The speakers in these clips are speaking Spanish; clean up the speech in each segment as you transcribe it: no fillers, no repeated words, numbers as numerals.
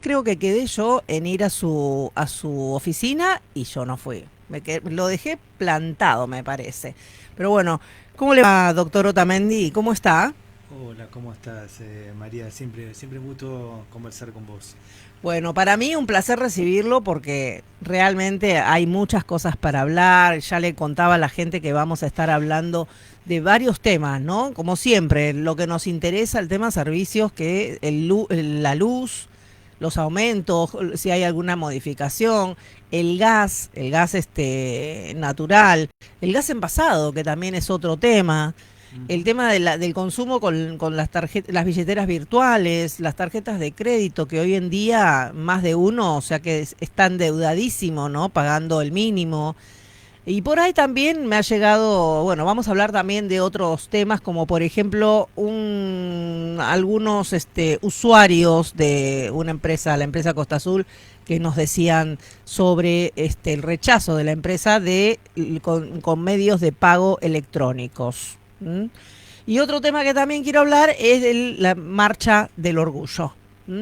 creo que quedé yo en ir a su oficina y yo no fui. Lo dejé plantado, me parece. Pero bueno, ¿cómo le va, doctor Otamendi? ¿Cómo está? Hola, ¿cómo estás, María? Siempre un gusto conversar con vos. Bueno, para mí un placer recibirlo porque realmente hay muchas cosas para hablar. Ya le contaba a la gente que vamos a estar hablando de varios temas, ¿no? Como siempre, lo que nos interesa, el tema servicios, que la luz, los aumentos, si hay alguna modificación, el gas natural, el gas envasado, que también es otro tema, el Ujú. tema del consumo con las billeteras virtuales, las tarjetas de crédito, que hoy en día más de uno, o sea que está endeudadísimo, ¿no? Pagando el mínimo. Y por ahí también me ha llegado, bueno, vamos a hablar también de otros temas, como por ejemplo algunos usuarios de una empresa, la empresa Costa Azul, que nos decían sobre el rechazo de la empresa con medios de pago electrónicos. ¿Mm? Y otro tema que también quiero hablar es de la marcha del orgullo.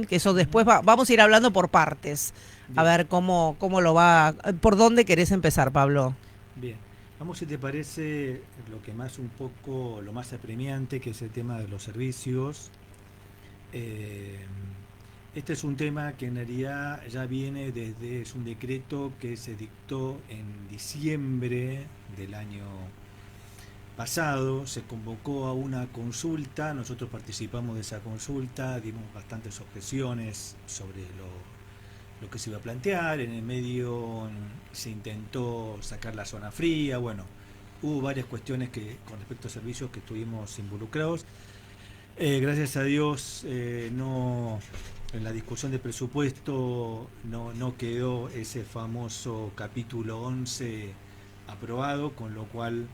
Que eso después Ujú. vamos a ir hablando por partes. A Bien, ver cómo lo va. ¿Por dónde querés empezar, Pablo? bien. Vamos, si te parece, lo que más un poco, lo más apremiante, que es el tema de los servicios. Eh, este es un tema que en realidad ya viene desde, es un decreto que se dictó en diciembre del año pasado. Se convocó a una consulta, nosotros participamos de esa consulta, dimos bastantes objeciones sobre lo que se iba a plantear. En el medio se intentó sacar la zona fría, bueno, hubo varias cuestiones que con respecto a servicios que estuvimos involucrados. Gracias a Dios, no, en la discusión de presupuesto no quedó ese famoso capítulo 11 aprobado, con lo cual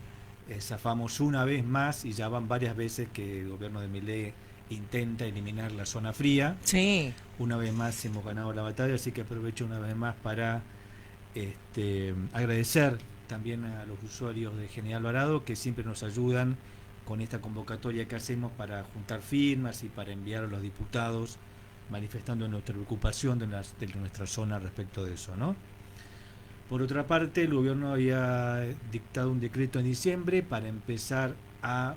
zafamos una vez más, y ya van varias veces que el gobierno de Milei intenta eliminar la zona fría. Sí. Una vez más hemos ganado la batalla, así que aprovecho una vez más para agradecer también a los usuarios de General Alvarado, que siempre nos ayudan con esta convocatoria que hacemos para juntar firmas y para enviar a los diputados manifestando nuestra preocupación de nuestra zona respecto de eso, ¿no? Por otra parte, el gobierno había dictado un decreto en diciembre para empezar a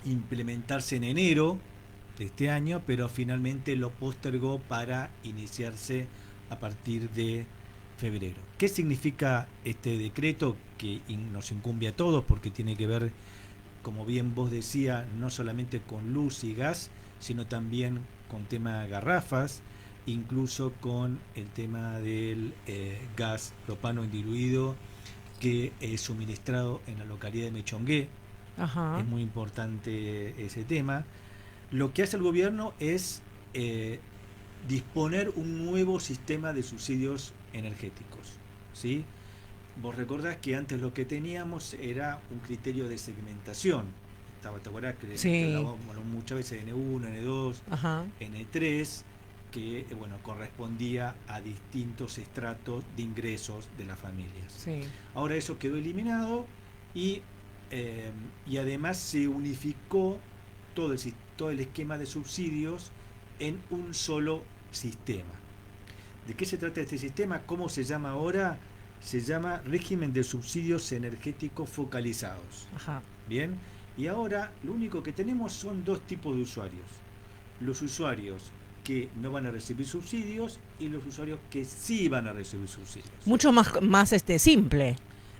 implementarse en enero de este año, pero finalmente lo postergó para iniciarse a partir de febrero. ¿Qué significa este decreto que nos incumbe a todos? Porque tiene que ver, como bien vos decía, no solamente con luz y gas, sino también con tema de garrafas, incluso con el tema del gas propano indiluido que es suministrado en la localidad de Mechongué. Es Ajá. muy importante ese tema. Lo que hace el gobierno es eh, disponer un nuevo sistema de subsidios energéticos, ¿sí? Vos recordás que antes lo que teníamos era un criterio de segmentación. ¿Te acordás que Sí. hablábamos muchas veces de N1, N2, Ajá. N3, que bueno, correspondía a distintos estratos de ingresos de las familias? Sí. Ahora eso quedó eliminado, y, eh, y además se unificó todo el esquema de subsidios en un solo sistema. ¿De qué se trata este sistema? ¿Cómo se llama ahora? Se llama régimen de subsidios energéticos focalizados. Ajá. Bien, y ahora lo único que tenemos son dos tipos de usuarios. Los usuarios que no van a recibir subsidios y los usuarios que sí van a recibir subsidios. Mucho más simple.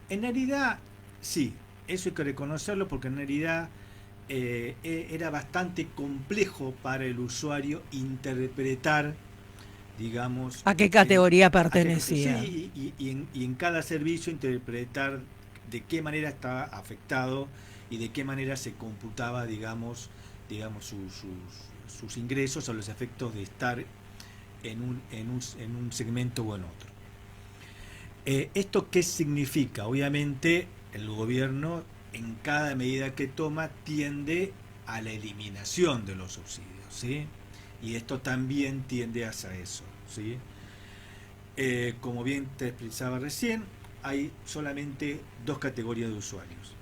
En realidad, sí, eso hay que reconocerlo, porque en realidad era bastante complejo para el usuario interpretar, digamos, ¿A qué categoría pertenecía? sí, y en cada servicio interpretar de qué manera estaba afectado y de qué manera se computaba, digamos sus ingresos a los efectos de estar en un segmento o en otro. ¿Esto qué significa? Obviamente el gobierno en cada medida que toma tiende a la eliminación de los subsidios, ¿sí? Y esto también tiende hacia eso, ¿sí? Como bien te expresaba recién, hay solamente dos categorías de usuarios.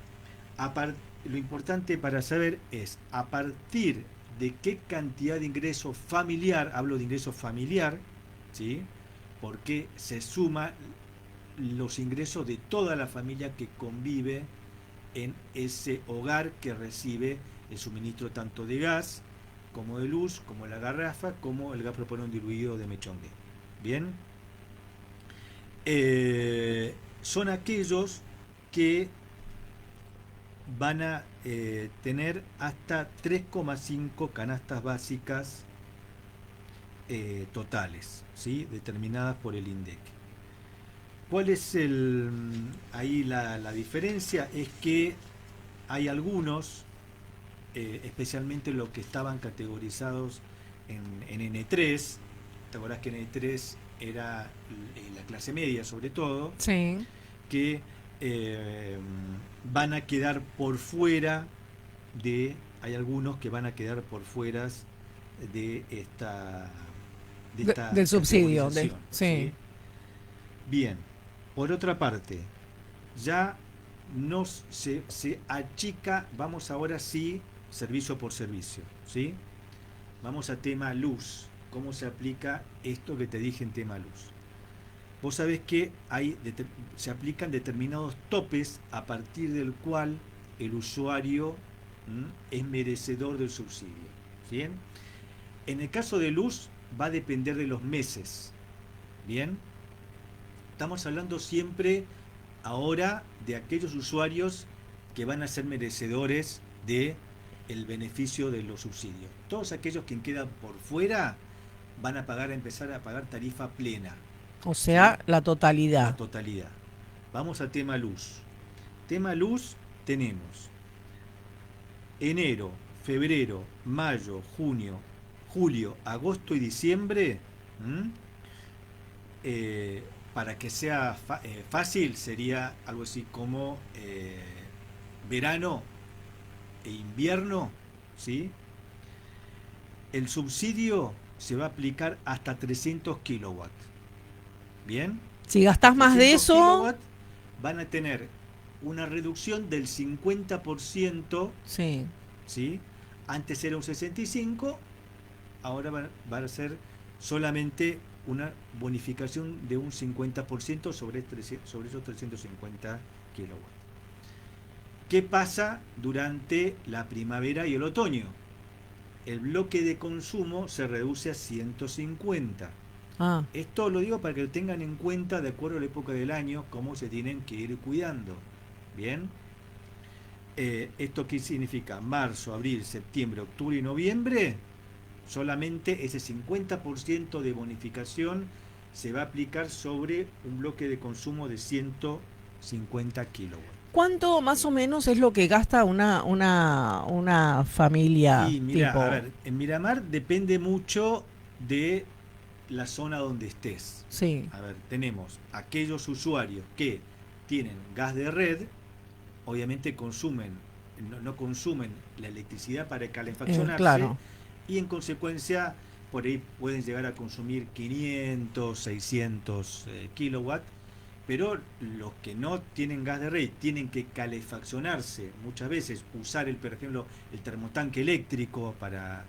Lo importante para saber es, a partir de qué cantidad de ingreso familiar, hablo de ingreso familiar, ¿sí? Porque se suma los ingresos de toda la familia que convive en ese hogar que recibe el suministro tanto de gas como de luz, como la garrafa, como el gas propano diluido de Mechongue. Bien, son aquellos que van a tener hasta 3,5 canastas básicas totales, ¿sí? Determinadas por el INDEC. ¿Cuál es ahí la diferencia? Es que hay algunos, especialmente los que estaban categorizados en N3, ¿te acordás que N3 era la clase media sobre todo? Sí. Que van a quedar por fuera hay algunos que van a quedar por fuera de esta Del subsidio. categorización, Sí. ¿sí? Bien, por otra parte, ya se achica, vamos ahora sí, servicio por servicio, ¿sí? Vamos a tema luz, ¿cómo se aplica esto que te dije en tema luz? Vos sabés que se aplican determinados topes a partir del cual el usuario es merecedor del subsidio. ¿Bien? En el caso de luz va a depender de los meses. ¿Bien? Estamos hablando siempre ahora de aquellos usuarios que van a ser merecedores de el beneficio de los subsidios. Todos aquellos que quedan por fuera van a empezar a pagar tarifa plena. O sea, ¿sí? La totalidad. La totalidad. Vamos a tema luz. Tema luz tenemos enero, febrero, mayo, junio, julio, agosto y diciembre. Para que sea fácil, sería algo así como verano e invierno, ¿sí? El subsidio se va a aplicar hasta 300 kilowatts. ¿Bien? Si gastás más de eso, van a tener una reducción del 50%, sí. ¿sí? Antes era un 65%, ahora va a ser solamente una bonificación de un 50% sobre esos 350 kilowatts. ¿Qué pasa durante la primavera y el otoño? El bloque de consumo se reduce a 150. Esto lo digo para que lo tengan en cuenta de acuerdo a la época del año, cómo se tienen que ir cuidando. ¿Bien? ¿Esto qué significa? Marzo, abril, septiembre, octubre y noviembre, solamente ese 50% de bonificación se va a aplicar sobre un bloque de consumo de 150 kilowatts. ¿Cuánto más o menos es lo que gasta una familia? Y mira, a ver, en Miramar depende mucho de la zona donde estés. Sí. A ver, tenemos aquellos usuarios que tienen gas de red, obviamente no consumen la electricidad para calefaccionarse, claro. Y en consecuencia por ahí pueden llegar a consumir 500, 600 kilowatts, pero los que no tienen gas de red tienen que calefaccionarse muchas veces, usar por ejemplo el termotanque eléctrico para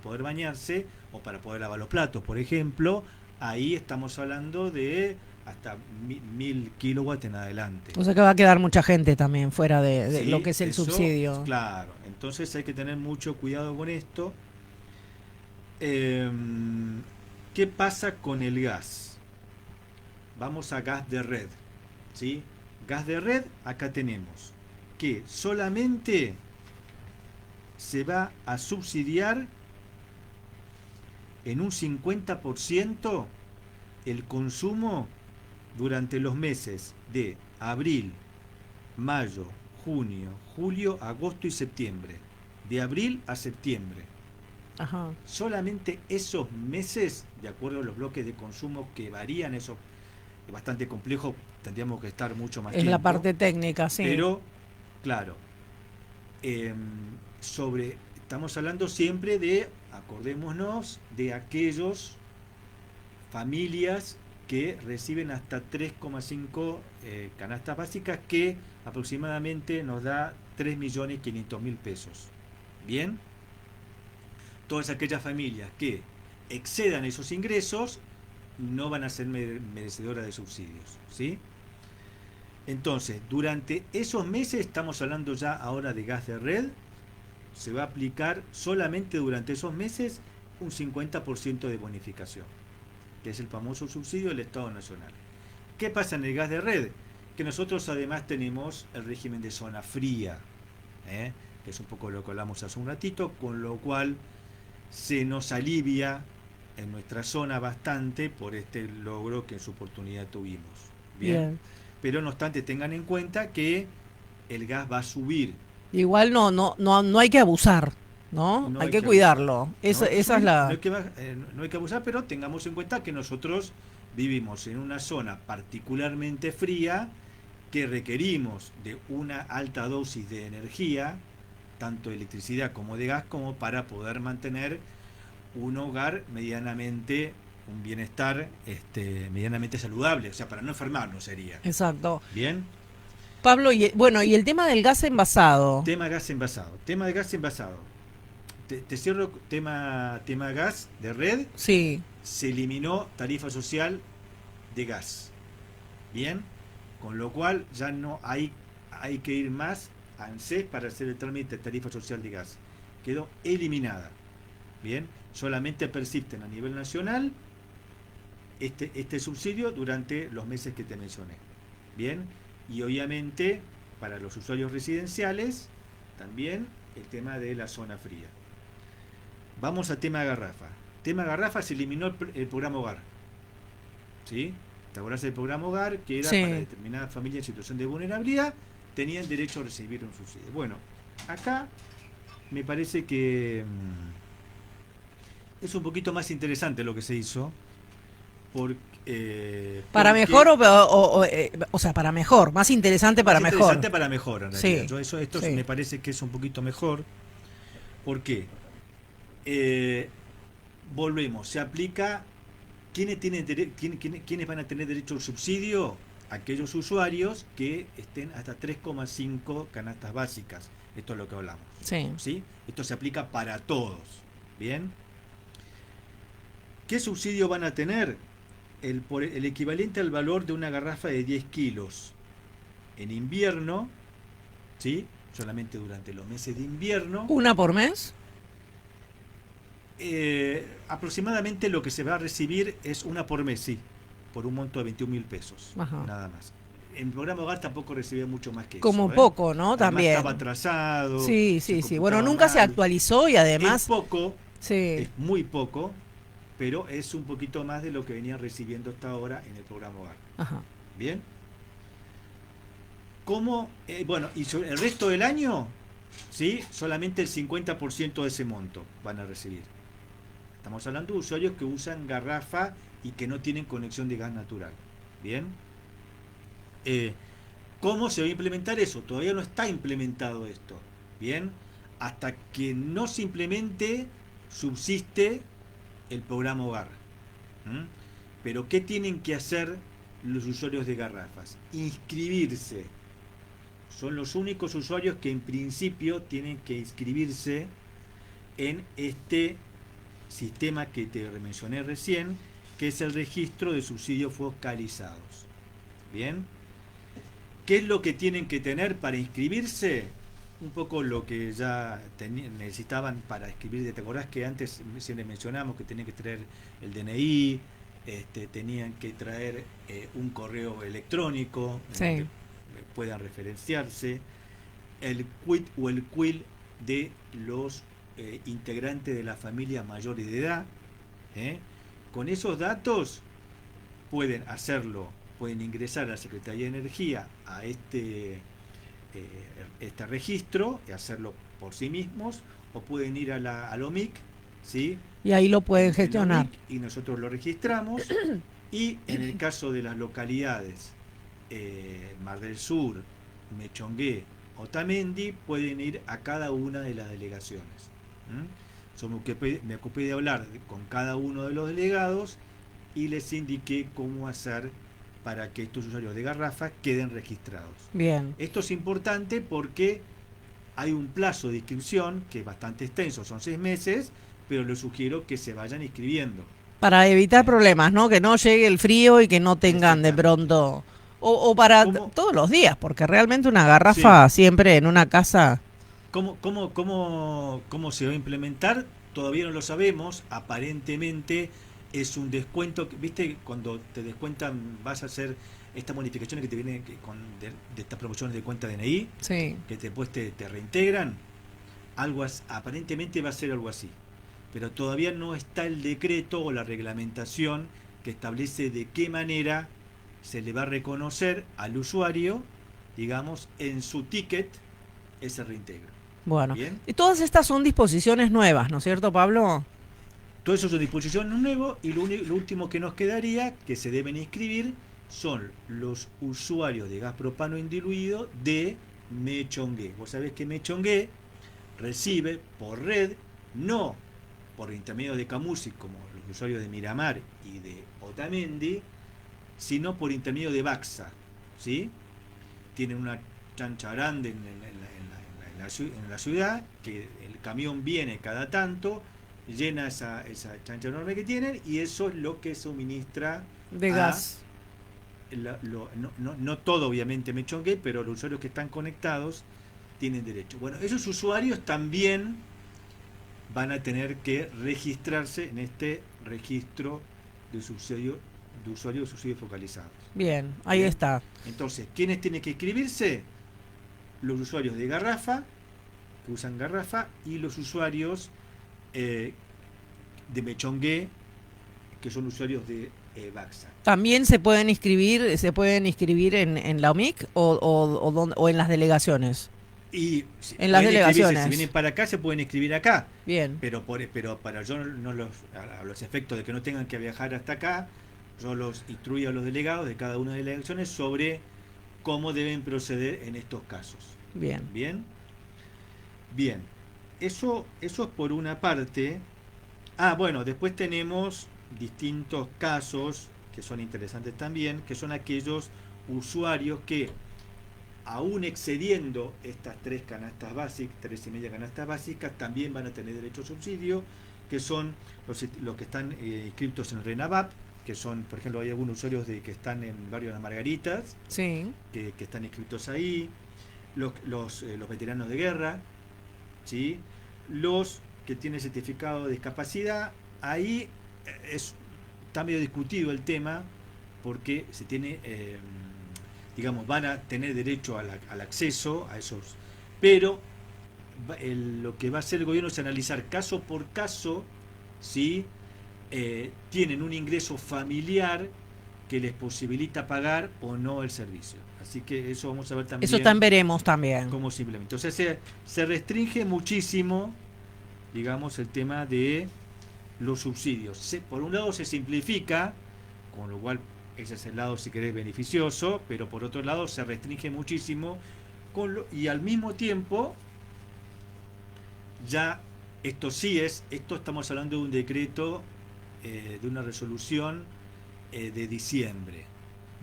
poder bañarse o para poder lavar los platos, por ejemplo. Ahí estamos hablando de hasta 1000 kilowatts en adelante. O sea que va a quedar mucha gente también fuera de Sí, lo que es el subsidio. Claro, entonces hay que tener mucho cuidado con esto. ¿Qué pasa con el gas? Vamos a gas de red, ¿sí? Gas de red, acá tenemos que solamente se va a subsidiar en un 50% el consumo durante los meses de abril, mayo, junio, julio, agosto y septiembre. De abril a septiembre. Ajá. Solamente esos meses, de acuerdo a los bloques de consumo que varían, eso es bastante complejo, tendríamos que estar mucho más tiempo. Es la parte técnica, sí. Pero, claro, estamos hablando siempre acordémonos, de aquellos familias que reciben hasta 3,5 canastas básicas, que aproximadamente nos da 3.500.000 pesos. ¿Bien? todas aquellas familias que excedan esos ingresos no van a ser merecedoras de subsidios, ¿sí? Entonces, durante esos meses, estamos hablando ya ahora de gas de red, se va a aplicar solamente durante esos meses un 50% de bonificación, que es el famoso subsidio del Estado Nacional. ¿Qué pasa en el gas de red? Que nosotros además tenemos el régimen de zona fría, que es un poco lo que hablamos hace un ratito, con lo cual se nos alivia en nuestra zona bastante por este logro que en su oportunidad tuvimos. Bien. Pero no obstante, tengan en cuenta que el gas va a subir. Igual no hay que abusar, ¿no? No hay hay que que cuidarlo. abusar. Esa es No la... hay que, no hay que abusar, pero tengamos en cuenta que nosotros vivimos en una zona particularmente fría que requerimos de una alta dosis de energía, tanto de electricidad como de gas, como para poder mantener un hogar medianamente, un bienestar medianamente saludable, o sea, para no enfermarnos sería. Exacto. Bien. Pablo, y el tema del gas envasado. Tema gas envasado. Tema de gas envasado. Te cierro tema gas de red. Sí. Se eliminó tarifa social de gas. Bien. Con lo cual ya no hay que ir más a ANSES para hacer el trámite de tarifa social de gas. Quedó eliminada. Bien. Solamente persisten a nivel nacional este subsidio durante los meses que te mencioné. Bien. Y obviamente para los usuarios residenciales también el tema de la zona fría. Vamos a tema garrafa. Tema garrafa, se eliminó el programa hogar. ¿Sí? ¿Te acordás del programa hogar? Que era para determinada familia en situación de vulnerabilidad, tenían derecho a recibir un subsidio. Bueno, acá me parece que es un poquito más interesante lo que se hizo. ¿Para mejor o sea, para mejor? Más interesante para mejor. Interesante para mejor, en realidad. Sí, Esto me parece que es un poquito mejor. ¿Por qué? Volvemos, se aplica. ¿Quiénes van a tener derecho al subsidio? Aquellos usuarios que estén hasta 3,5 canastas básicas. Esto es lo que hablamos. ¿Sí? Esto se aplica para todos. ¿Bien? ¿Qué subsidio van a tener? El equivalente al valor de una garrafa de 10 kilos en invierno, ¿sí? Solamente durante los meses de invierno. ¿Una por mes? Aproximadamente lo que se va a recibir es una por mes, sí, por un monto de 21.000 pesos, nada más. En el programa hogar tampoco recibía mucho más que como eso. Poco, ¿no? Además, también. Estaba atrasado. Sí. Bueno, nunca se actualizó y además... Es poco, es muy poco, pero es un poquito más de lo que venía recibiendo hasta ahora en el programa hogar. Ajá. Bien. ¿Cómo? Bueno, y sobre el resto del año, ¿sí? Solamente el 50% de ese monto van a recibir. Estamos hablando de usuarios que usan garrafa y que no tienen conexión de gas natural. Bien. ¿Cómo se va a implementar eso? Todavía no está implementado esto. Bien. Hasta que no se implemente, subsiste el programa hogar. Pero ¿qué tienen que hacer los usuarios de garrafas? Inscribirse. Son los únicos usuarios que en principio tienen que inscribirse en este sistema que te mencioné recién, que es el registro de subsidios focalizados. Bien. ¿Qué es lo que tienen que tener para inscribirse? Un poco lo que ya necesitaban para inscribirse. ¿Te acordás que antes siempre mencionamos que tenían que traer el DNI, tenían que traer un correo electrónico que puedan referenciarse, el quit o el quil de los integrantes de la familia mayores de edad? Con esos datos pueden hacerlo, pueden ingresar a la Secretaría de Energía a este registro y hacerlo por sí mismos, o pueden ir al OMIC, ¿sí? Y ahí lo pueden gestionar. OMIC, y nosotros lo registramos. Y en el caso de las localidades Mar del Sur, Mechongué, Otamendi, pueden ir a cada una de las delegaciones. Me ocupé de hablar con cada uno de los delegados y les indiqué cómo hacer para que estos usuarios de garrafa queden registrados. Bien. Esto es importante porque hay un plazo de inscripción que es bastante extenso, son 6 meses, pero les sugiero que se vayan inscribiendo. Para evitar problemas, ¿no? Que no llegue el frío y que no tengan de Exactamente. pronto... O para ¿Cómo? todos los días, porque realmente una Sí. garrafa siempre en una casa... ¿Cómo se va a implementar? Todavía no lo sabemos. Aparentemente es un descuento. ¿Viste? Cuando te descuentan, vas a hacer estas modificaciones que te vienen de estas promociones de cuenta DNI, Sí, que después te reintegran. Aparentemente va a ser algo así. Pero todavía no está el decreto o la reglamentación que establece de qué manera se le va a reconocer al usuario, digamos, en su ticket ese reintegro. bueno. Bien, Y todas estas son disposiciones nuevas, ¿no es cierto, Pablo? todo eso es una disposición nuevo y lo último que nos quedaría, que se deben inscribir, son los usuarios de gas propano indiluido de Mechongué. Vos sabés que Mechongué recibe por red, no por intermedio de Camusi, como los usuarios de Miramar y de Otamendi, sino por intermedio de Baxa, ¿sí? Tienen una chancha grande en la ciudad, que el camión viene cada tanto, llena esa chancha enorme que tienen, y eso es lo que suministra De a, gas. no todo obviamente Mechongué, pero los usuarios que están conectados tienen derecho. Bueno, esos usuarios también van a tener que registrarse en este registro de usuarios de subsidios focalizados. Bien, ahí Bien, está. entonces, ¿quiénes tienen que inscribirse? Los usuarios de Garrafa, que usan Garrafa, y los usuarios eh, de Mechongué, que son usuarios de Baxa. ¿También se pueden inscribir en la OMIC o en las delegaciones? Y si En las pueden inscribirse, si delegaciones. vienen para acá, se pueden inscribir acá. Bien, Pero para yo no a los efectos de que no tengan que viajar hasta acá, yo los instruyo a los delegados de cada una de las delegaciones sobre cómo deben proceder en estos casos. bien. Bien, bien. Eso es por una parte. Ah, bueno, después tenemos distintos casos que son interesantes también, que son aquellos usuarios que, aún excediendo estas tres canastas básicas, 3,5 canastas básicas, también van a tener derecho a subsidio, que son los que están inscritos en RENAVAP, que son, por ejemplo, hay algunos usuarios que están en el barrio de las Margaritas, Sí, que están inscritos ahí, los veteranos de guerra, ¿sí? Los que tienen certificado de discapacidad, ahí está medio discutido el tema, porque se tiene, digamos, van a tener derecho al acceso a esos, pero lo que va a hacer el gobierno es analizar caso por caso si tienen un ingreso familiar que les posibilita pagar o no el servicio. Así que eso vamos a ver eso también también veremos también. cómo se implementa. O sea, se restringe muchísimo, digamos, el tema de los subsidios. Por un lado se simplifica, con lo cual ese es el lado, si querés, beneficioso, pero por otro lado se restringe muchísimo y al mismo tiempo ya esto estamos hablando de un decreto, de una resolución de diciembre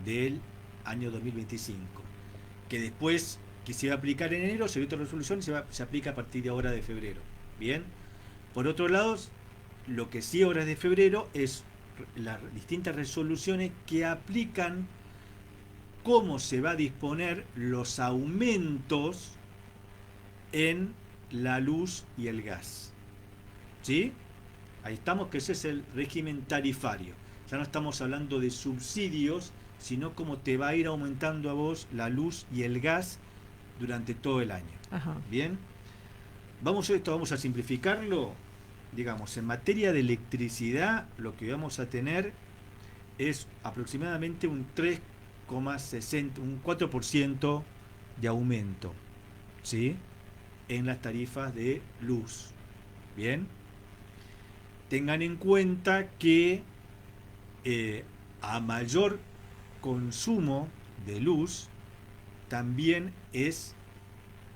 del año 2025, que después que se va a aplicar en enero, se ve otra resolución y se aplica a partir de ahora de febrero. Bien, por otro lado, lo que sí ahora es de febrero es las distintas resoluciones que aplican cómo se va a disponer los aumentos en la luz y el gas. ¿Sí? Ahí estamos, que ese es el régimen tarifario. Ya no estamos hablando de subsidios, sino cómo te va a ir aumentando a vos la luz y el gas durante todo el año. Ajá. Bien, vamos a simplificarlo. Digamos, en materia de electricidad, lo que vamos a tener es aproximadamente un 3,60, un 4% de aumento, ¿sí? En las tarifas de luz. Bien, tengan en cuenta que a mayor consumo de luz también es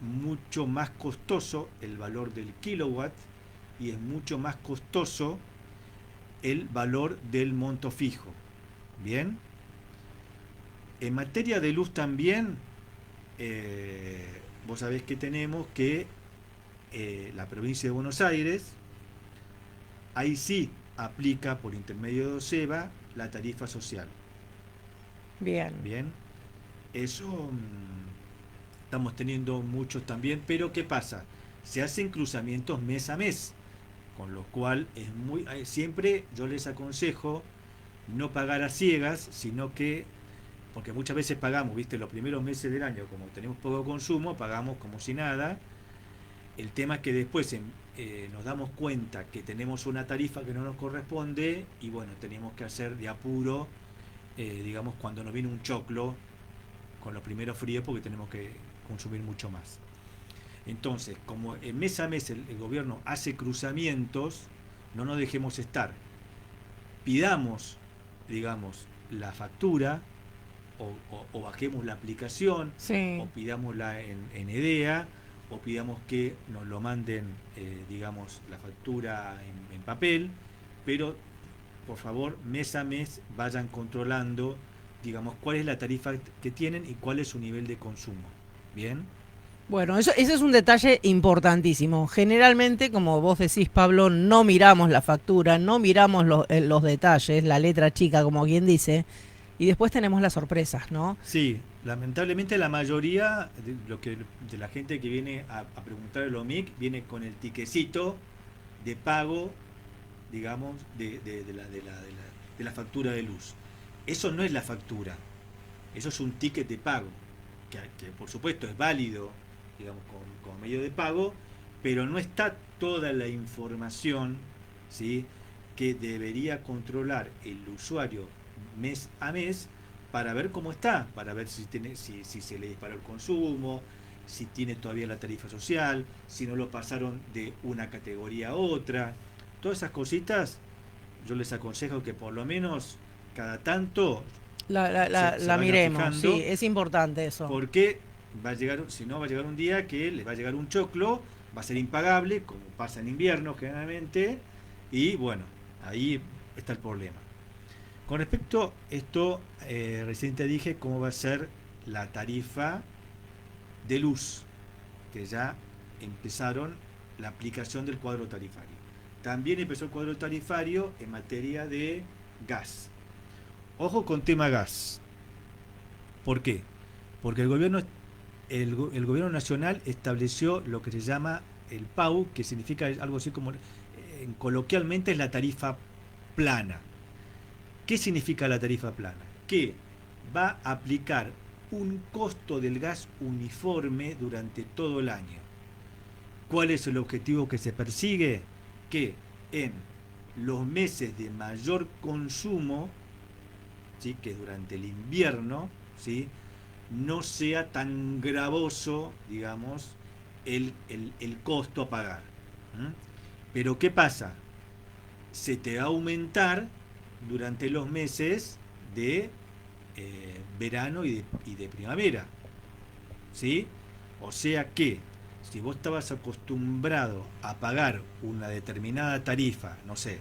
mucho más costoso el valor del kilowatt y es mucho más costoso el valor del monto fijo. Bien, en materia de luz también, vos sabés que tenemos que la provincia de Buenos Aires ahí sí aplica por intermedio de OSEVA la tarifa social. Bien. Bien, eso estamos teniendo muchos también, pero ¿qué pasa? Se hacen cruzamientos mes a mes, con lo cual es muy siempre yo les aconsejo no pagar a ciegas, sino que porque muchas veces pagamos, viste, los primeros meses del año, como tenemos poco consumo, pagamos como si nada. El tema es que después nos damos cuenta que tenemos una tarifa que no nos corresponde y bueno, tenemos que hacer de apuro, digamos, cuando nos viene un choclo con los primeros fríos porque tenemos que consumir mucho más. Entonces, como mes a mes el gobierno hace cruzamientos, no nos dejemos estar. Pidamos, digamos, la factura o bajemos la aplicación Sí. o pidámosla en EDEA o pidamos que nos lo manden, digamos, la factura en papel, pero por favor, mes a mes vayan controlando, digamos, cuál es la tarifa que tienen y cuál es su nivel de consumo. ¿Bien? Bueno, eso, ese es un detalle importantísimo. Generalmente, como vos decís, Pablo, no miramos la factura, no miramos los detalles, la letra chica, como quien dice, y después tenemos las sorpresas, ¿no? Sí, lamentablemente la mayoría de la gente que viene a preguntar el OMIC viene con el tiquecito de pago, digamos, de la factura de luz. Eso no es la factura, eso es un ticket de pago, que por supuesto es válido, digamos, con medio de pago, pero no está toda la información, ¿sí?, que debería controlar el usuario mes a mes para ver cómo está, para ver si se le disparó el consumo, si tiene todavía la tarifa social, si no lo pasaron de una categoría a otra. Todas esas cositas yo les aconsejo que por lo menos cada tanto se La vayan miremos, fijando, sí, es importante eso. porque va a llegar, si no va a llegar un día que les va a llegar un choclo, va a ser impagable, como pasa en invierno generalmente, y bueno, ahí está el problema. Con respecto a esto, recién te dije cómo va a ser la tarifa de luz, que ya empezaron la aplicación del cuadro tarifario. También empezó el cuadro tarifario en materia de gas. Ojo con tema gas. ¿Por qué? Porque el gobierno nacional estableció lo que se llama el PAU, que significa algo así como, coloquialmente es la tarifa plana. ¿Qué significa la tarifa plana? Que va a aplicar un costo del gas uniforme durante todo el año. ¿Cuál es el objetivo que se persigue? Que en los meses de mayor consumo, ¿sí?, que durante el invierno, ¿sí?, no sea tan gravoso, digamos, el costo a pagar. ¿Mm? Pero ¿qué pasa? Se te va a aumentar durante los meses de verano y de primavera. ¿Sí? O sea que si vos estabas acostumbrado a pagar una determinada tarifa, no sé,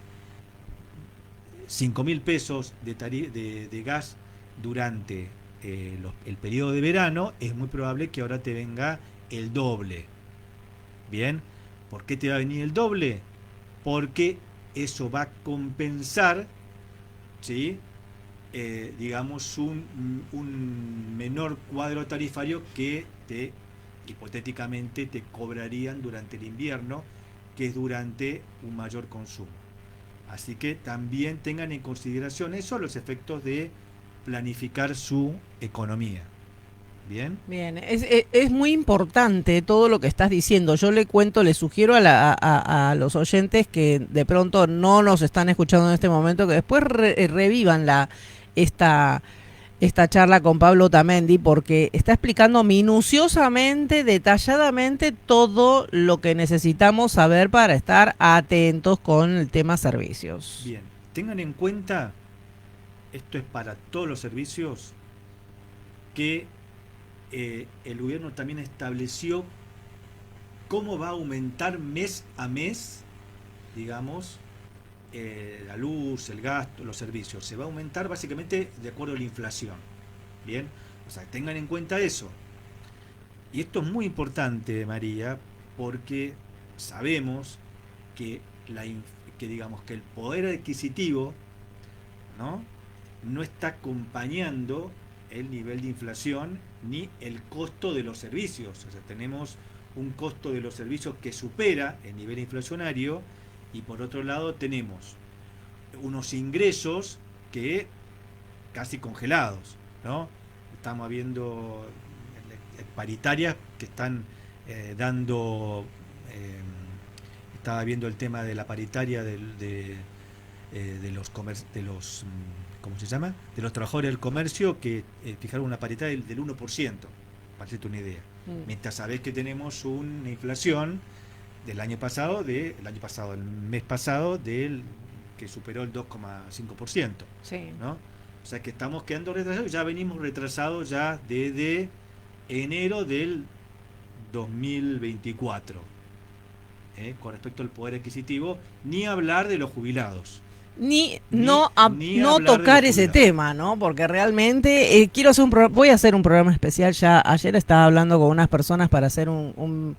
5.000 pesos de gas durante el periodo de verano, es muy probable que ahora te venga el doble. Bien, ¿por qué te va a venir el doble? Porque eso va a compensar, ¿sí?, digamos, un menor cuadro tarifario que hipotéticamente te cobrarían durante el invierno, que es durante un mayor consumo. Así que también tengan en consideración eso, los efectos de planificar su economía. ¿Bien? Bien, es muy importante todo lo que estás diciendo. Yo le cuento, le sugiero a los oyentes que de pronto no nos están escuchando en este momento, que después revivan esta, esta charla con Pablo Tamendi, porque está explicando minuciosamente, detalladamente todo lo que necesitamos saber para estar atentos con el tema servicios. Bien, tengan en cuenta, esto es para todos los servicios, que el gobierno también estableció cómo va a aumentar mes a mes, digamos, la luz, el gasto, los servicios. Se va a aumentar básicamente de acuerdo a la inflación. Bien, o sea, tengan en cuenta eso. Y esto es muy importante, María, porque sabemos que que digamos que el poder adquisitivo, ¿no? No está acompañando el nivel de inflación ni el costo de los servicios. O sea, tenemos un costo de los servicios que supera el nivel inflacionario y por otro lado tenemos unos ingresos que casi congelados, ¿no? Estamos viendo paritarias que están dando, estaba viendo el tema de la paritaria de los ¿cómo se llama? De los trabajadores del comercio que fijaron una paritaria del 1%, para hacerte una idea. Mientras sabés que tenemos una inflación del año pasado, el mes pasado, que superó el 2,5%. Sí. ¿No? O sea que estamos quedando retrasados, ya venimos retrasados ya desde enero del 2024, con respecto al poder adquisitivo, ni hablar de los jubilados. No tocar ese tema, ¿no? Porque realmente quiero hacer voy a hacer un programa especial ya. Ayer estaba hablando con unas personas para hacer un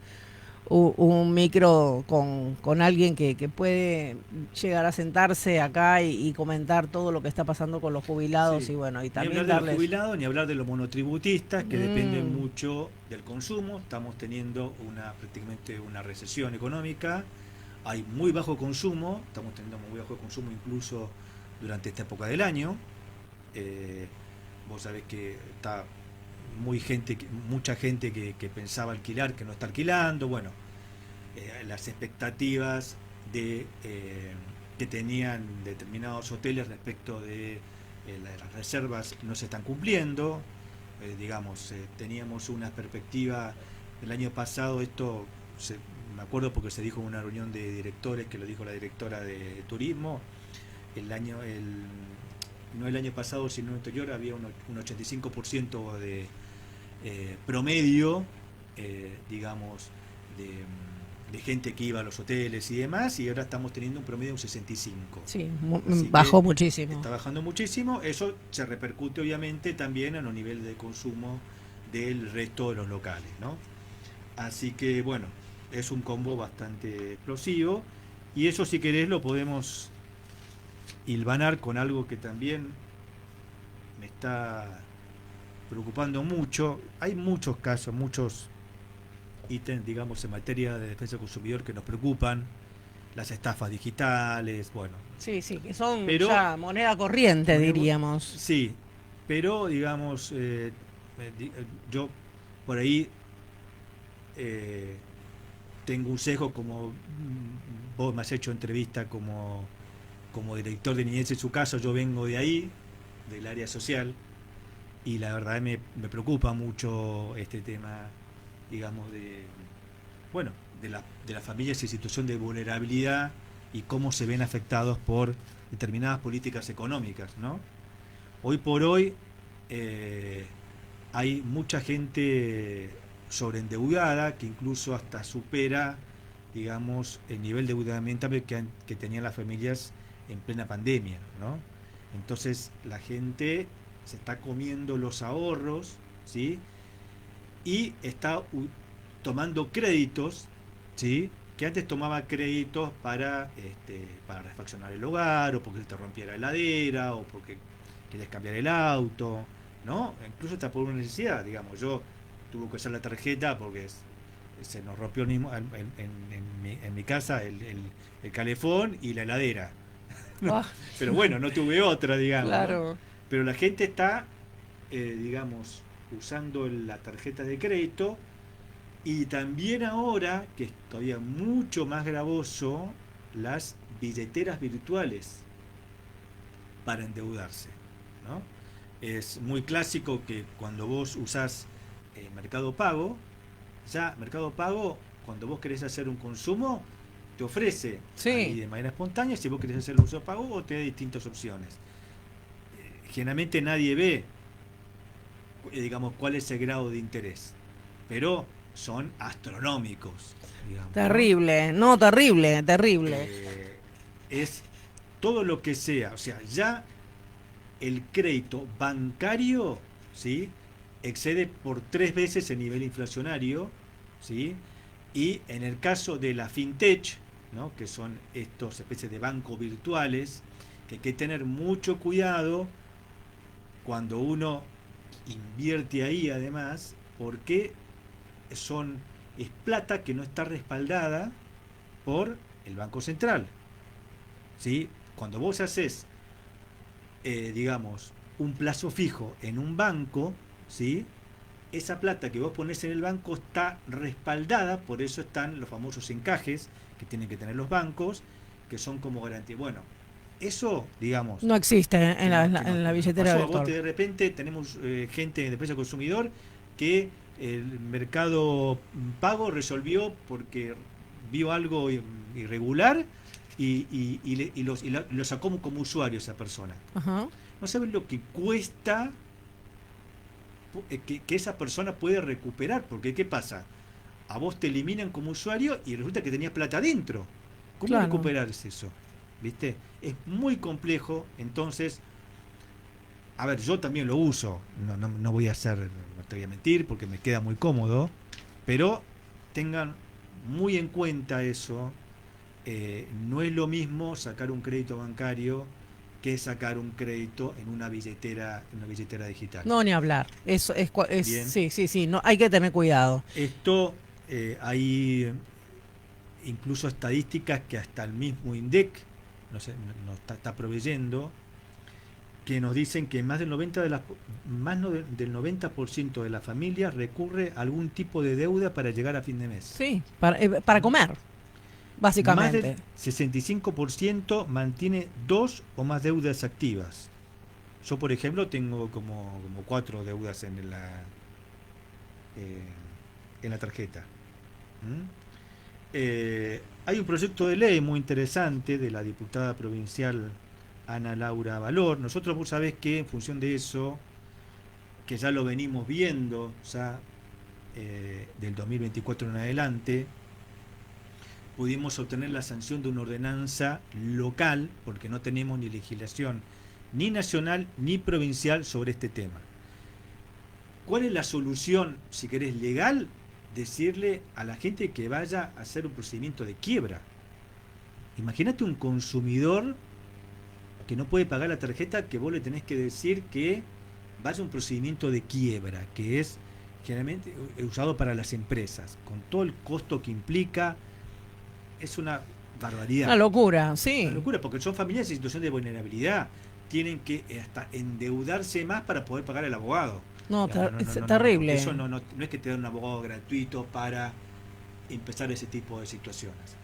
micro con alguien que puede llegar a sentarse acá y comentar todo lo que está pasando con los jubilados. Sí. Y bueno, y también ni hablar de los jubilados, ni hablar de los monotributistas, que dependen mucho del consumo. Estamos teniendo prácticamente una recesión económica. Hay muy bajo consumo, estamos teniendo muy bajo consumo incluso durante esta época del año. Vos sabés que está mucha gente que pensaba alquilar, que no está alquilando. Bueno, las expectativas que tenían determinados hoteles respecto de las reservas no se están cumpliendo. Teníamos una perspectiva el año pasado, me acuerdo porque se dijo en una reunión de directores, que lo dijo la directora de turismo, no el año pasado sino el anterior, había un 85% de promedio, de gente que iba a los hoteles y demás, y ahora estamos teniendo un promedio de un 65. Sí, bajó muchísimo. Está bajando muchísimo, eso se repercute obviamente también en los niveles de consumo del resto de los locales, ¿no? Así que bueno, es un combo bastante explosivo, y eso, si querés, lo podemos hilvanar con algo que también me está preocupando mucho. Hay muchos casos, muchos ítems, digamos, en materia de defensa del consumidor que nos preocupan, las estafas digitales, bueno. Sí, que son ya moneda corriente, diríamos. Sí, pero digamos, yo por ahí tengo un sesgo, como vos me has hecho entrevista como director de niñez en su caso, yo vengo de ahí, del área social, y la verdad me preocupa mucho este tema, digamos, de las familias en situación de vulnerabilidad y cómo se ven afectados por determinadas políticas económicas, ¿no? Hoy por hoy hay mucha gente sobreendeudada, que incluso hasta supera, digamos, el nivel de endeudamiento que tenían las familias en plena pandemia, ¿no? Entonces la gente se está comiendo los ahorros, ¿sí? Y está tomando créditos, ¿sí? Que antes tomaba créditos para refaccionar el hogar, o porque te rompiera la heladera, o porque querías cambiar el auto, ¿no? Incluso hasta por una necesidad, digamos. Yo tuve que usar la tarjeta porque se nos rompió en mi casa el calefón y la heladera. ¿No? Pero bueno, no tuve otra, digamos. Claro. ¿No? Pero la gente está, digamos, usando la tarjeta de crédito, y también ahora, que es todavía mucho más gravoso, las billeteras virtuales para endeudarse, ¿no? Es muy clásico que cuando vos usás Mercado Pago, cuando vos querés hacer un consumo, te ofrece ahí de manera espontánea si vos querés hacer el uso de pago, o te da distintas opciones. Generalmente nadie ve, digamos, cuál es el grado de interés, pero son astronómicos, digamos. Terrible, ¿no? Terrible. Es todo lo que sea, o sea, ya el crédito bancario, ¿sí?, excede por 3 veces el nivel inflacionario, ¿sí? Y en el caso de la fintech, ¿no? Que son estos especies de bancos virtuales, que hay que tener mucho cuidado cuando uno invierte ahí además, porque es plata que no está respaldada por el Banco Central. ¿Sí? Cuando vos haces, digamos, un plazo fijo en un banco, ¿sí? Esa plata que vos ponés en el banco está respaldada, por eso están los famosos encajes que tienen que tener los bancos, que son como garantía. Bueno, eso, digamos, No existe que en la nos billetera pasó a vos, virtual. de repente tenemos gente de defensa del consumidor que el mercado pago resolvió porque vio algo irregular y lo sacó como usuario esa persona. Ajá. No saben lo que cuesta que esa persona puede recuperar, porque ¿qué pasa? A vos te eliminan como usuario y resulta que tenías plata adentro. ¿Cómo Claro. recuperarse eso? ¿Viste? Es muy complejo, entonces, a ver, yo también lo uso, no voy a hacer, no te voy a mentir, porque me queda muy cómodo, pero tengan muy en cuenta eso, no es lo mismo sacar un crédito bancario que sacar un crédito en una billetera digital. No, ni hablar. Eso Bien, sí, sí, sí. No, hay que tener cuidado. esto hay incluso estadísticas que hasta el mismo INDEC no sé, nos está proveyendo, que nos dicen que más del 90 del 90% de las familias recurre a algún tipo de deuda para llegar a fin de mes. Sí, para comer, Más del básicamente. 65% mantiene dos o más deudas activas. Yo, por ejemplo, tengo como cuatro deudas eh, en la tarjeta. ¿Mm? Hay un proyecto de ley muy interesante de la diputada provincial Ana Laura Valor. Nosotros, vos sabés que en función de eso, que ya lo venimos viendo ya del 2024 en adelante, pudimos obtener la sanción de una ordenanza local, porque no tenemos ni legislación ni nacional ni provincial sobre este tema. ¿Cuál es la solución, si querés, legal? Decirle a la gente que vaya a hacer un procedimiento de quiebra. Imagínate un consumidor que no puede pagar la tarjeta, que vos le tenés que decir que vaya a un procedimiento de quiebra, que es generalmente usado para las empresas, con todo el costo que implica. Es una Una barbaridad, locura, una sí. locura, porque son familias en situación de vulnerabilidad, tienen que hasta endeudarse más para poder pagar al abogado. No, Digamos, no, no, es no, no, porque eso terrible. no es que te dan un abogado gratuito para empezar ese tipo de situaciones.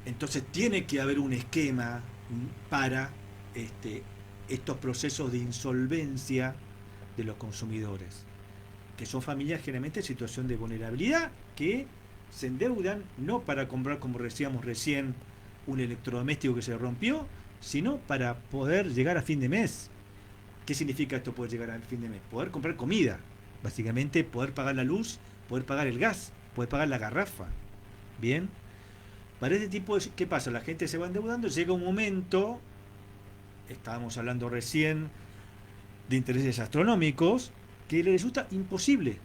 Entonces tiene que haber un esquema para estos procesos de insolvencia de los consumidores, que son familias generalmente en situación de vulnerabilidad, que se endeudan no para comprar, como decíamos recién, un electrodoméstico que se rompió, sino para poder llegar a fin de mes. ¿Qué significa esto, poder llegar al fin de mes? Poder comprar comida, básicamente poder pagar la luz, poder pagar el gas, poder pagar la garrafa. Bien, para este tipo de... ¿Qué pasa? La gente se va endeudando, llega un momento, estábamos hablando recién de intereses astronómicos, que le resulta imposible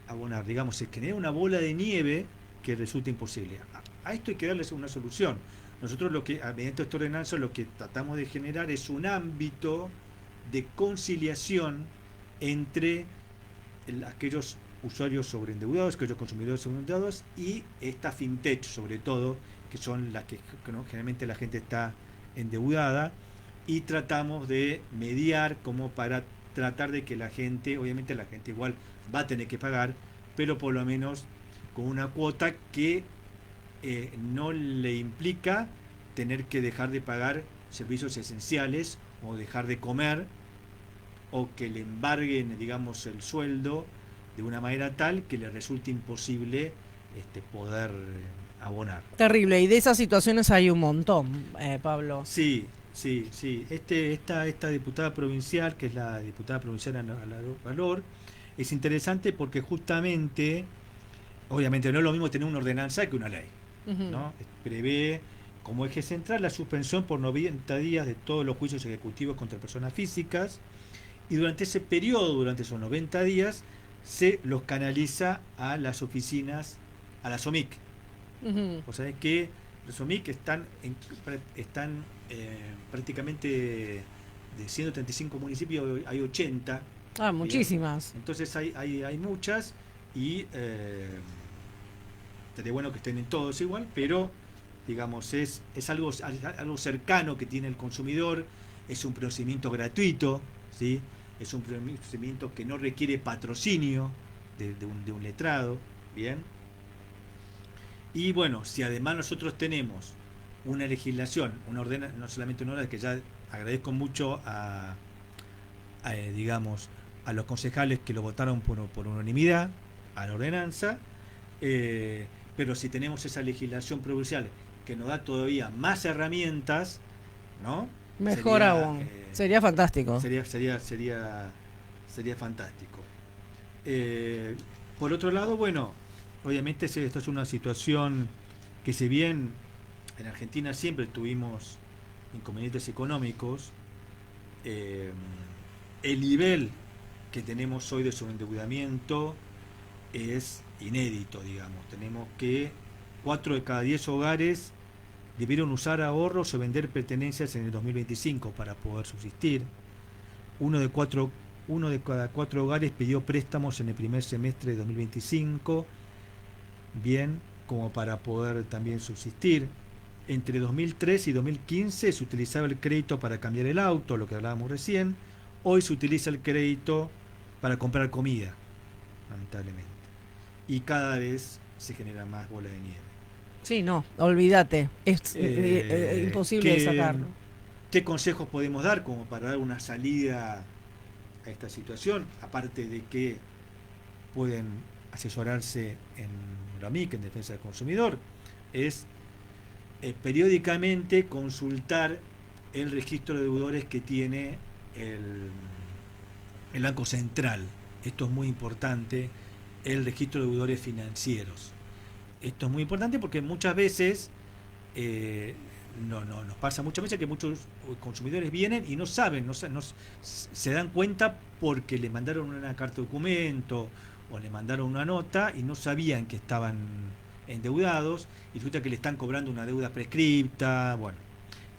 abonar, digamos, se genera una bola de nieve que resulta imposible. A esto hay que darles una solución. Nosotros mediante esta ordenanza, lo que tratamos de generar es un ámbito de conciliación entre aquellos usuarios sobreendeudados, aquellos consumidores sobreendeudados y esta fintech, sobre todo, que son las que, ¿no?, generalmente la gente está endeudada, y tratamos de mediar como para tratar de que la gente, obviamente la gente igual va a tener que pagar, pero por lo menos con una cuota que no le implica tener que dejar de pagar servicios esenciales o dejar de comer, o que le embarguen, digamos, el sueldo de una manera tal que le resulte imposible poder abonar. Terrible. Y de esas situaciones hay un montón, Pablo. Sí, sí, sí. Esta diputada provincial, que es la diputada provincial Ana Valor, es interesante porque justamente, obviamente no es lo mismo tener una ordenanza que una ley, Ujú. ¿no? Prevé como eje central la suspensión por 90 días de todos los juicios ejecutivos contra personas físicas, y durante ese periodo, durante esos 90 días, se los canaliza a las oficinas, a la SOMIC. Ujú. O sea que Los OMIC están prácticamente de 135 municipios, hay 80. Ah, muchísimas. Bien. Entonces hay muchas y estaría bueno que estén en todos igual, pero digamos es algo cercano que tiene el consumidor, es un procedimiento gratuito, ¿sí? Es un procedimiento que no requiere patrocinio de un letrado, ¿bien? Y bueno, si además nosotros tenemos una legislación, no solamente una ordenanza, que ya agradezco mucho digamos, a los concejales que lo votaron por unanimidad, a la ordenanza, pero si tenemos esa legislación provincial que nos da todavía más herramientas, ¿no? Mejor aún. Sería fantástico. Sería fantástico. Por otro lado, bueno, obviamente esto es una situación que, si bien en Argentina siempre tuvimos inconvenientes económicos, el nivel que tenemos hoy de sobreendeudamiento es inédito, digamos. Tenemos que 4 de cada 10 hogares debieron usar ahorros o vender pertenencias en el 2025 para poder subsistir. Uno de cada 4 hogares pidió préstamos en el primer semestre de 2025, bien, como para poder también subsistir. Entre 2003 y 2015 se utilizaba el crédito para cambiar el auto, lo que hablábamos recién. Hoy se utiliza el crédito para comprar comida, lamentablemente. Y cada vez se genera más bola de nieve. Sí, no, olvídate. Es imposible de sacarlo. ¿Qué consejos podemos dar como para dar una salida a esta situación? Aparte de que pueden asesorarse en la MIC, en Defensa del Consumidor, es periódicamente consultar el registro de deudores que tiene el Banco Central. Esto es muy importante, el registro de deudores financieros. Esto es muy importante porque muchas veces, nos pasa muchas veces que muchos consumidores vienen y no saben, se dan cuenta porque le mandaron una carta de documento o le mandaron una nota y no sabían que estaban endeudados y resulta que le están cobrando una deuda prescripta, bueno,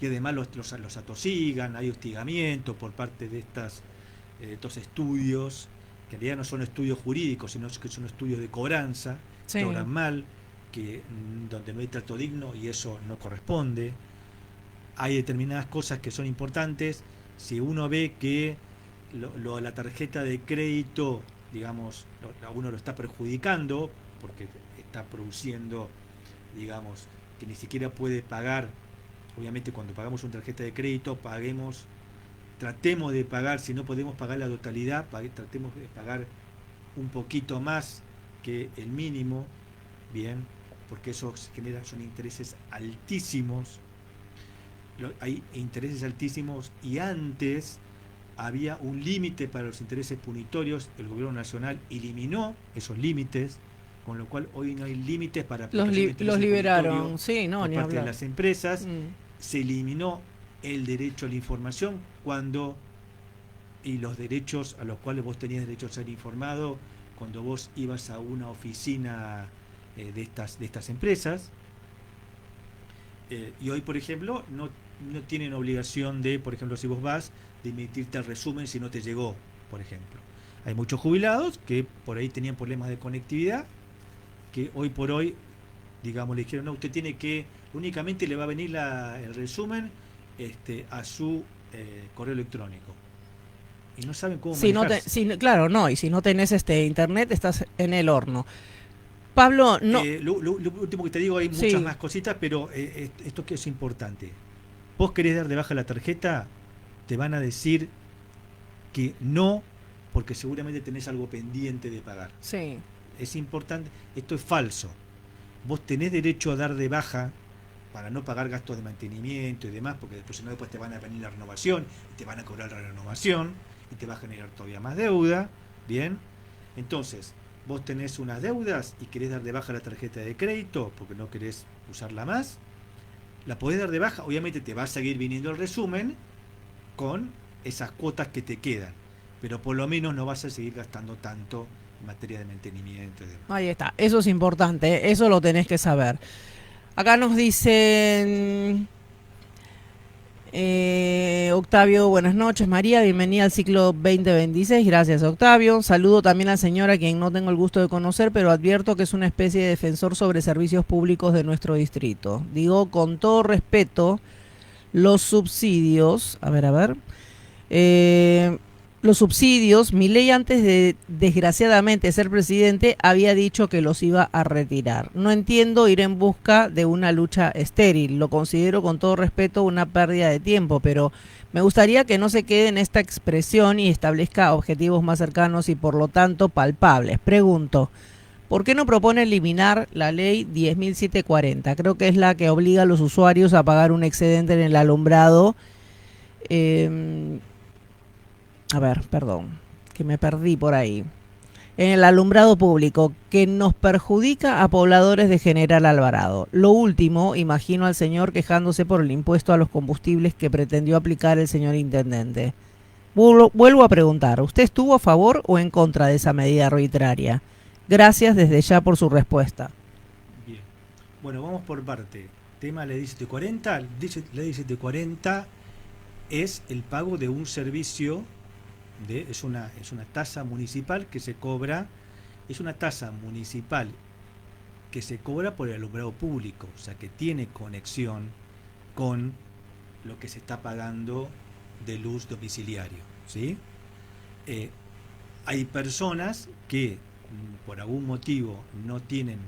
y además los atosigan, hay hostigamiento por parte de estos estudios, que en realidad no son estudios jurídicos, sino que son estudios de cobranza, sí, que obran mal, donde no hay trato digno y eso no corresponde. Hay determinadas cosas que son importantes. Si uno ve que la tarjeta de crédito, digamos, a uno lo está perjudicando porque está produciendo, digamos, que ni siquiera puede pagar. Obviamente cuando pagamos una tarjeta de crédito, tratemos de pagar, si no podemos pagar la totalidad, tratemos de pagar un poquito más que el mínimo, bien, porque eso son intereses altísimos. Hay intereses altísimos y antes había un límite para los intereses punitorios. El gobierno nacional eliminó esos límites, con lo cual hoy no hay límites para los liberaron, sí, no, por ni parte hablar. de las empresas. Se eliminó el derecho a la información y los derechos a los cuales vos tenías derecho a ser informado cuando vos ibas a una oficina de estas empresas. Y hoy, por ejemplo, no tienen obligación de, por ejemplo, si vos vas, de emitirte el resumen si no te llegó, por ejemplo. Hay muchos jubilados que por ahí tenían problemas de conectividad, que hoy por hoy, digamos, le dijeron, no, usted tiene que, únicamente le va a venir el resumen a su correo electrónico. Y no saben cómo manejarse. Claro, no, y si no tenés internet, estás en el horno. Pablo, no. Lo último que te digo, hay muchas más cositas, pero esto que es importante. Vos querés dar de baja la tarjeta, te van a decir que no, porque seguramente tenés algo pendiente de pagar. Sí. Es importante, esto es falso. Vos tenés derecho a dar de baja para no pagar gastos de mantenimiento y demás, porque después te van a venir la renovación, y te van a cobrar la renovación, y te va a generar todavía más deuda, ¿bien? Entonces, vos tenés unas deudas y querés dar de baja la tarjeta de crédito, porque no querés usarla más, la podés dar de baja, obviamente te va a seguir viniendo el resumen con esas cuotas que te quedan, pero por lo menos no vas a seguir gastando tanto en materia de mantenimiento y demás. Ahí está, eso es importante, eso lo tenés que saber. Acá nos dicen... Octavio, buenas noches. María, bienvenida al ciclo 2026. Gracias, Octavio. Saludo también al señor a quien no tengo el gusto de conocer, pero advierto que es una especie de defensor sobre servicios públicos de nuestro distrito. Digo con todo respeto, los subsidios, a ver, eh, los subsidios, Milei antes de desgraciadamente ser presidente había dicho que los iba a retirar. No entiendo ir en busca de una lucha estéril, lo considero con todo respeto una pérdida de tiempo, pero me gustaría que no se quede en esta expresión y establezca objetivos más cercanos y por lo tanto palpables. Pregunto, ¿por qué no propone eliminar la ley 10.740? Creo que es la que obliga a los usuarios a pagar un excedente en el alumbrado. Eh, a ver, perdón, que me perdí por ahí. En el alumbrado público, que nos perjudica a pobladores de General Alvarado. Lo último, imagino al señor quejándose por el impuesto a los combustibles que pretendió aplicar el señor intendente. Vuelvo a preguntar, ¿usted estuvo a favor o en contra de esa medida arbitraria? Gracias desde ya por su respuesta. Bien. Bueno, vamos por parte. Tema ley 1740. Ley 1740 es el pago de un servicio, es una tasa municipal que se cobra, es una tasa municipal que se cobra por el alumbrado público, o sea que tiene conexión con lo que se está pagando de luz domiciliario, ¿sí? Hay personas que por algún motivo no tienen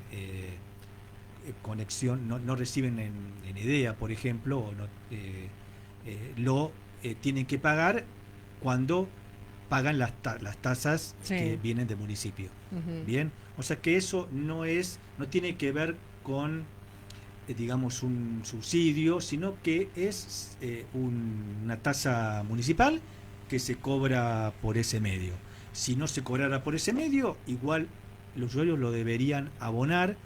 conexión, no reciben en idea, por ejemplo, o no, lo tienen que pagar cuando pagan las tasas que vienen del municipio. Bien, o sea que eso no tiene que ver con digamos un subsidio, sino que es una tasa municipal que se cobra por ese medio. Si no se cobrara por ese medio, igual los usuarios lo deberían abonar,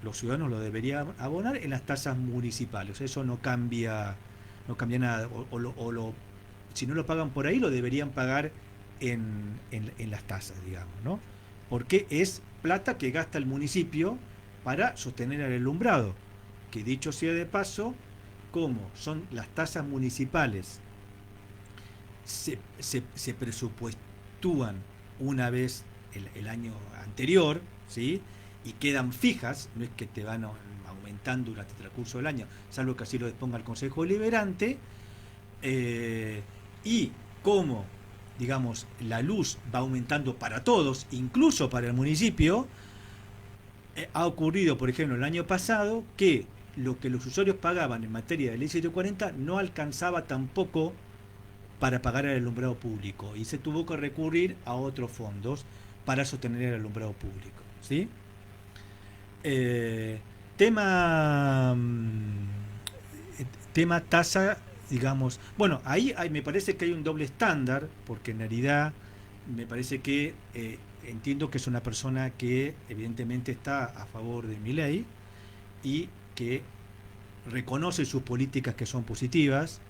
los ciudadanos lo deberían abonar en las tasas municipales. Eso no cambia nada, si no lo pagan por ahí, lo deberían pagar en las tasas, digamos, ¿no? Porque es plata que gasta el municipio para sostener el alumbrado, que dicho sea de paso, como son las tasas municipales, se presupuestúan una vez el año anterior, ¿sí? Y quedan fijas, no es que te van aumentando durante el transcurso del año, salvo que así lo disponga el Consejo Deliberante, y como digamos, la luz va aumentando para todos, incluso para el municipio, ha ocurrido, por ejemplo, el año pasado, que lo que los usuarios pagaban en materia de ley 740 no alcanzaba tampoco para pagar el alumbrado público y se tuvo que recurrir a otros fondos para sostener el alumbrado público, ¿sí? Tema tasa, digamos, bueno, ahí me parece que hay un doble estándar, porque en realidad me parece que entiendo que es una persona que evidentemente está a favor de Milei y que reconoce sus políticas que son positivas.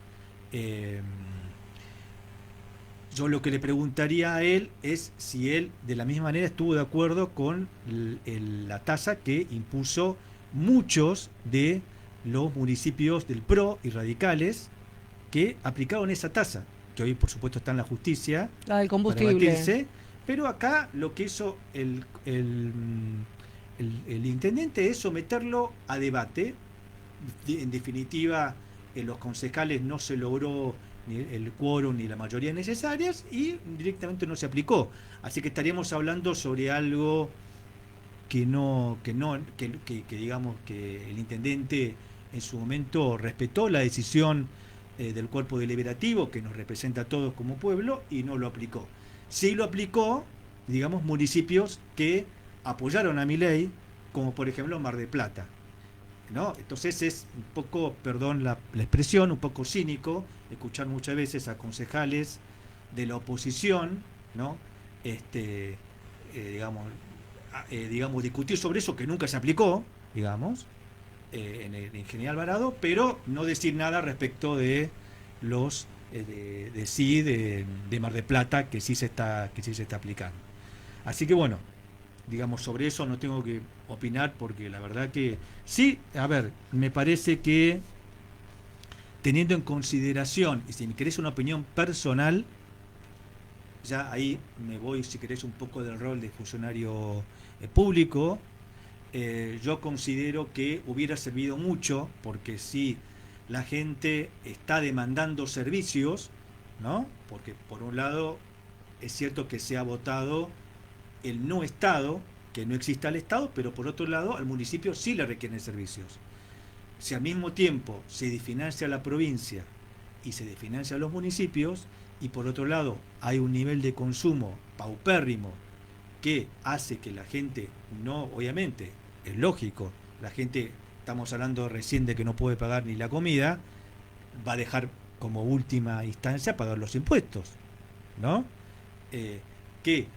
Yo lo que le preguntaría a él es si él de la misma manera estuvo de acuerdo con la tasa que impuso muchos de los municipios del PRO y radicales que aplicaron esa tasa, que hoy por supuesto está en la justicia, la del combustible, para batirse, pero acá lo que hizo el intendente es someterlo a debate. En definitiva, los concejales no se logró ni el quórum ni la mayoría necesarias y directamente no se aplicó. Así que estaríamos hablando sobre algo que digamos que el intendente en su momento respetó la decisión del cuerpo deliberativo que nos representa a todos como pueblo y no lo aplicó. Sí lo aplicó, digamos, municipios que apoyaron a Milei, como por ejemplo Mar del Plata, ¿no? Entonces es un poco, perdón la expresión, un poco cínico escuchar muchas veces a concejales de la oposición, ¿no? Digamos, discutir sobre eso que nunca se aplicó, digamos, en General Alvarado, pero no decir nada respecto de los de Mar del Plata, que sí se está aplicando. Así que bueno, digamos, sobre eso no tengo que opinar porque la verdad que sí, a ver, me parece que teniendo en consideración, y si me querés una opinión personal, ya ahí me voy, si querés, un poco del rol de funcionario público. Yo considero que hubiera servido mucho, porque si la gente está demandando servicios, ¿no? Porque por un lado es cierto que se ha votado el no Estado, que no exista el Estado, pero por otro lado al municipio sí le requieren servicios. Si al mismo tiempo se desfinancia la provincia y se desfinancia los municipios, y por otro lado hay un nivel de consumo paupérrimo que hace que la gente no, obviamente, es lógico, la gente, estamos hablando recién de que no puede pagar ni la comida, va a dejar como última instancia pagar los impuestos, ¿no? Que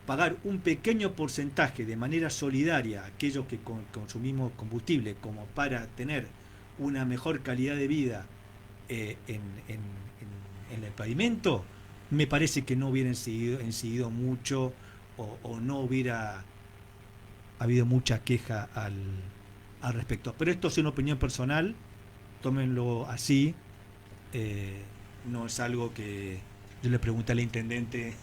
pagar un pequeño porcentaje de manera solidaria a aquellos que consumimos combustible como para tener una mejor calidad de vida en el pavimento, me parece que no hubiera incidido mucho o no hubiera habido mucha queja al respecto. Pero esto es una opinión personal, tómenlo así, no es algo que yo le pregunté al intendente.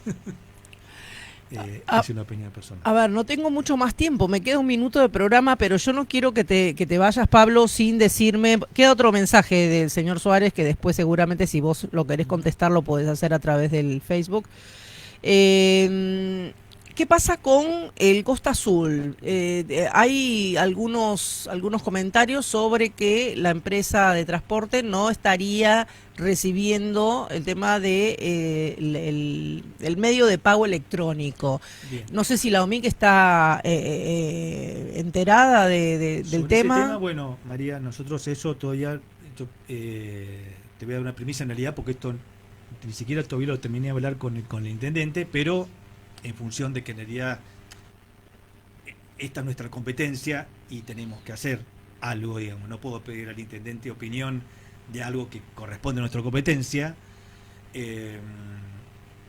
Es una opinión personal. A ver, no tengo mucho más tiempo, me queda un minuto de programa, pero yo no quiero que te vayas, Pablo, sin decirme. Queda otro mensaje del señor Suárez que después seguramente si vos lo querés contestar lo podés hacer a través del Facebook. ¿Qué pasa con el Costa Azul? Hay algunos comentarios sobre que la empresa de transporte no estaría recibiendo el tema de el medio de pago electrónico. Bien. No sé si la OMIC está enterada del Sobre tema. ese tema, bueno, María, nosotros eso todavía, te voy a dar una premisa en realidad, porque esto ni siquiera todavía lo terminé de hablar con el intendente, pero en función de que en realidad esta es nuestra competencia y tenemos que hacer algo, digamos, no puedo pedir al intendente opinión de algo que corresponde a nuestra competencia.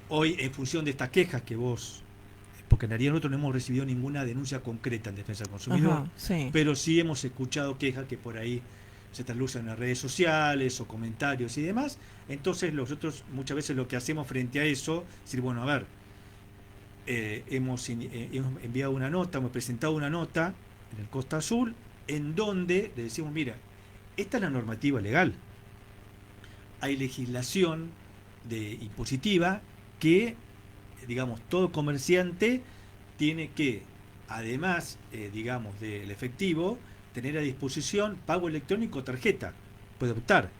Hoy, en función de estas quejas que vos, porque en realidad nosotros no hemos recibido ninguna denuncia concreta en defensa del consumidor, Ajá, sí. pero sí hemos escuchado quejas que por ahí se traslucen en las redes sociales o comentarios y demás. Entonces nosotros muchas veces lo que hacemos frente a eso es decir, bueno, a ver, hemos enviado una nota, hemos presentado una nota en el Costa Azul en donde le decimos, mira, esta es la normativa legal, hay legislación impositiva que, digamos, todo comerciante tiene que, además, digamos, del efectivo, tener a disposición pago electrónico o tarjeta. Puede optar,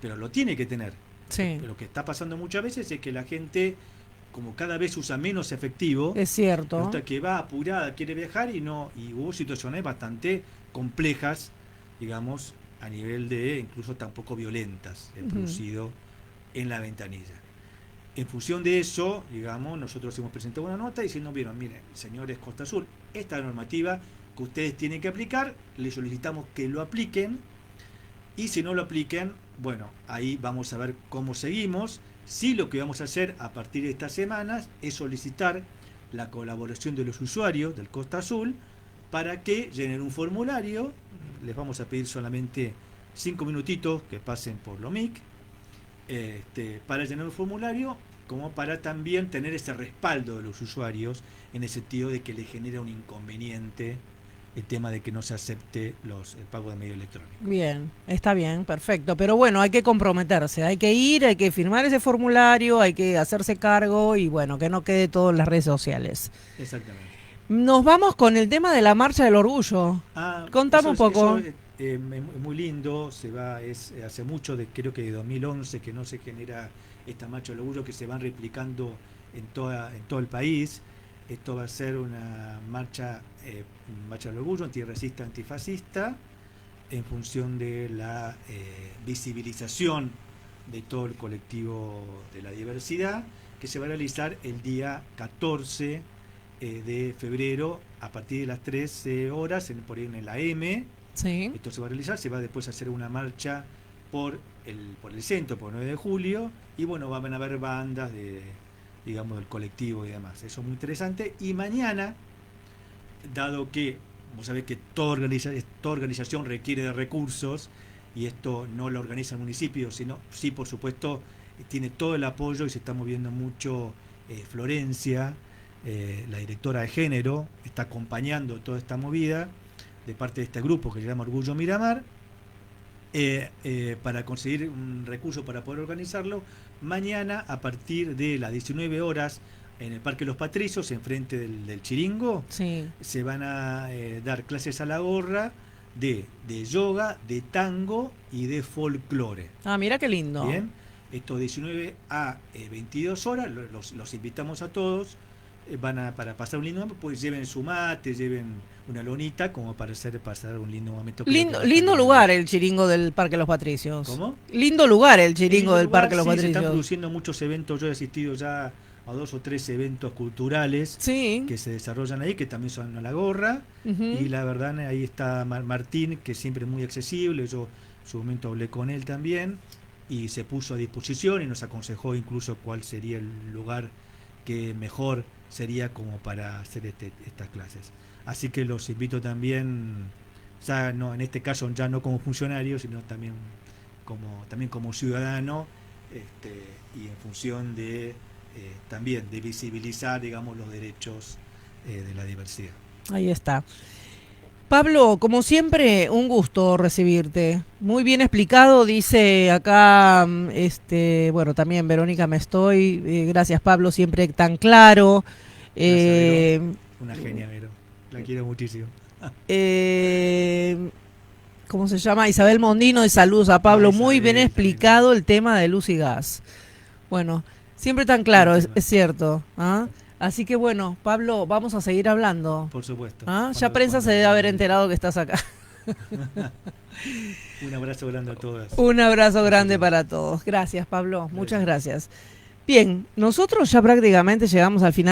pero lo tiene que tener. Sí. Pero lo que está pasando muchas veces es que la gente, como cada vez usa menos efectivo, Es cierto. resulta que va apurada, quiere viajar y hubo situaciones bastante complejas, digamos, a nivel de incluso tampoco violentas, producido en la ventanilla. En función de eso, digamos, nosotros hemos presentado una nota diciendo, miren, señores Costa Azul, esta normativa que ustedes tienen que aplicar, les solicitamos que lo apliquen, y si no lo apliquen, bueno, ahí vamos a ver cómo seguimos. Sí, lo que vamos a hacer a partir de estas semanas es solicitar la colaboración de los usuarios del Costa Azul para que llenen un formulario. Les vamos a pedir solamente 5 minutitos que pasen por lo MIC, para llenar un formulario, como para también tener ese respaldo de los usuarios en el sentido de que les genera un inconveniente el tema de que no se acepte el pago de medio electrónico. Bien, está bien, perfecto. Pero bueno, hay que comprometerse, hay que ir, hay que firmar ese formulario, hay que hacerse cargo y bueno, que no quede todo en las redes sociales. Exactamente. Nos vamos con el tema de la Marcha del Orgullo. Contame un poco. Eso es muy lindo, hace mucho, creo que de 2011, que no se genera esta Marcha del Orgullo, que se van replicando en todo el país. Esto va a ser una marcha del orgullo, antirracista, antifascista, en función de la visibilización de todo el colectivo de la diversidad, que se va a realizar el día 14 de febrero a partir de las 13 horas, por ahí en la M. Sí. Esto se va a realizar, se va después a hacer una marcha por el centro, por 9 de julio, y bueno, van a haber bandas digamos, del colectivo y demás. Eso es muy interesante. Y mañana dado que vos sabés que toda organización requiere de recursos, y esto no lo organiza el municipio, sino sí, por supuesto, tiene todo el apoyo, y se está moviendo mucho. Florencia, la directora de género, está acompañando toda esta movida de parte de este grupo que se llama Orgullo Miramar, para conseguir un recurso para poder organizarlo. Mañana, a partir de las 19 horas, en el Parque Los Patricios, enfrente del Chiringo, Sí. se van a dar clases a la gorra de yoga, de tango y de folclore. Ah, mira qué lindo. Bien, estos 19 a 22 horas, los invitamos a todos, para pasar un lindo momento, pues lleven su mate, lleven una lonita, como para pasar un lindo momento. Lindo lugar el Chiringo del Parque Los Patricios. ¿Cómo? Lindo lugar el Chiringo Lindo del lugar, Parque Los sí, se Patricios. están produciendo muchos eventos. Yo he asistido ya a 2 o 3 eventos culturales Sí. que se desarrollan ahí, que también son a la gorra. Ujú. Y la verdad, ahí está Martín, que siempre es muy accesible. Yo en su momento hablé con él también, y se puso a disposición y nos aconsejó incluso cuál sería el lugar que mejor sería como para hacer estas clases. Así que los invito también, ya no, en este caso ya no como funcionario, sino también como ciudadano, y en función de también de visibilizar, digamos, los derechos de la diversidad. Ahí está. Pablo, como siempre, un gusto recibirte. Muy bien explicado, dice acá, bueno, también Verónica gracias, Pablo, siempre tan claro. Gracias, Vero. Una genia, Vero. La quiero muchísimo. ¿Cómo se llama? Isabel Mondino, de saludos a Pablo. Isabel, Muy bien Isabel. explicado el tema de luz y gas. Bueno, siempre tan claro, es cierto. ¿Ah? Así que bueno, Pablo, vamos a seguir hablando. Por supuesto. ¿Ah? Ya prensa se debe haber enterado que estás acá. Un abrazo grande a todas. Un abrazo grande para todos. Gracias, Pablo. Muchas gracias. Bien, nosotros ya prácticamente llegamos al final.